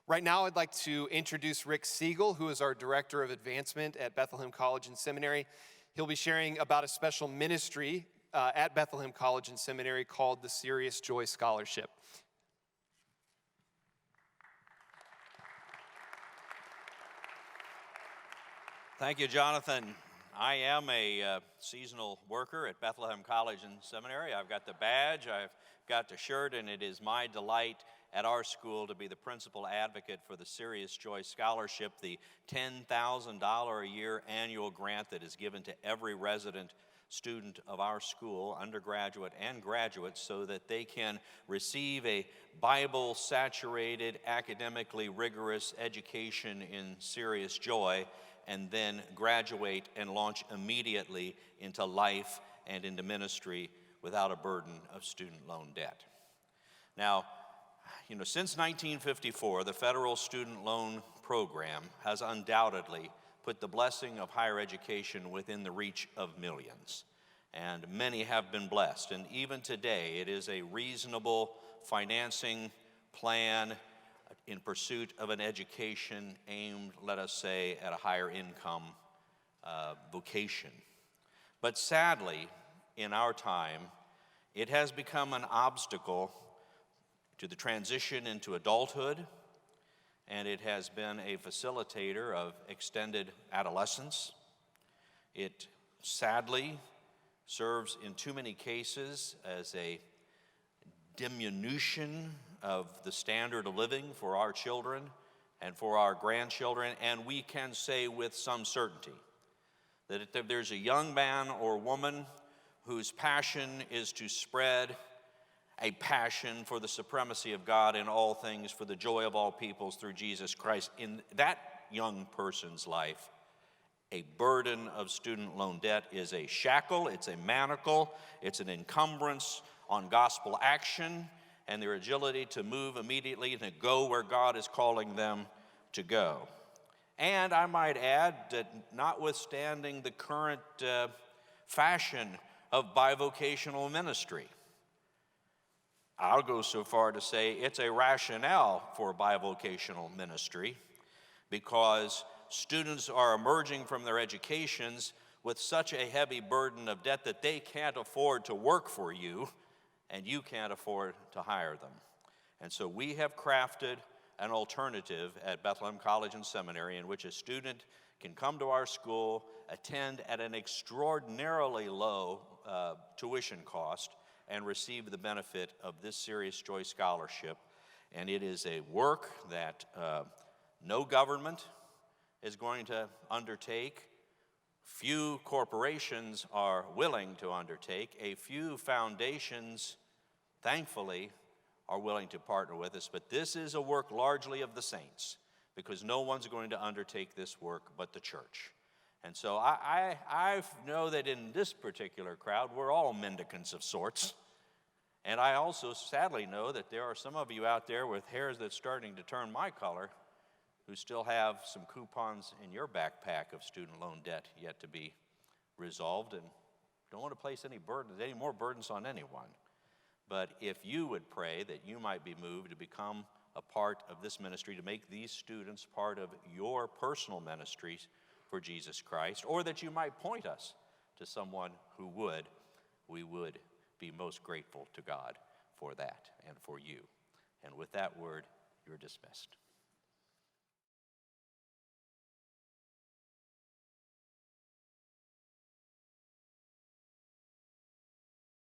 Right now, I'd like to introduce Rick Segal, who is our Director of Advancement at Bethlehem College and Seminary. He'll be sharing about a special ministry at Bethlehem College and Seminary called the Serious Joy Scholarship. Thank you, Jonathan. I am a seasonal worker at Bethlehem College and Seminary. I've got the badge, I've got the shirt, and it is my delight at our school to be the principal advocate for the Serious Joy Scholarship, the $10,000 a year annual grant that is given to every resident student of our school, undergraduate and graduate, so that they can receive a Bible-saturated, academically rigorous education in serious joy, and then graduate and launch immediately into life and into ministry without a burden of student loan debt. Now, since 1954, the federal student loan program has undoubtedly put the blessing of higher education within the reach of millions. And many have been blessed. And even today, it is a reasonable financing plan in pursuit of an education aimed, let us say, at a higher income vocation. But sadly, in our time, it has become an obstacle to the transition into adulthood, and it has been a facilitator of extended adolescence. It sadly serves in too many cases as a diminution of the standard of living for our children and for our grandchildren, and we can say with some certainty that if there's a young man or woman whose passion is to spread a passion for the supremacy of God in all things, for the joy of all peoples through Jesus Christ, in that young person's life, a burden of student loan debt is a shackle, it's a manacle, it's an encumbrance on gospel action and their agility to move immediately and to go where God is calling them to go. And I might add that notwithstanding the current fashion of bivocational ministry, I'll go so far to say it's a rationale for bivocational ministry because students are emerging from their educations with such a heavy burden of debt that they can't afford to work for you and you can't afford to hire them. And so we have crafted an alternative at Bethlehem College and Seminary in which a student can come to our school, attend at an extraordinarily low tuition cost, and receive the benefit of this Serious Joy Scholarship. And it is a work that no government is going to undertake. Few corporations are willing to undertake. A few foundations, thankfully, are willing to partner with us. But this is a work largely of the saints, because no one's going to undertake this work but the church. And so I know that in this particular crowd, we're all mendicants of sorts. And I also sadly know that there are some of you out there with hairs that's starting to turn my color who still have some coupons in your backpack of student loan debt yet to be resolved and don't want to place any more burdens on anyone. But if you would pray that you might be moved to become a part of this ministry, to make these students part of your personal ministries for Jesus Christ, or that you might point us to someone who would, we would be most grateful to God for that and for you. And with that word, you're dismissed.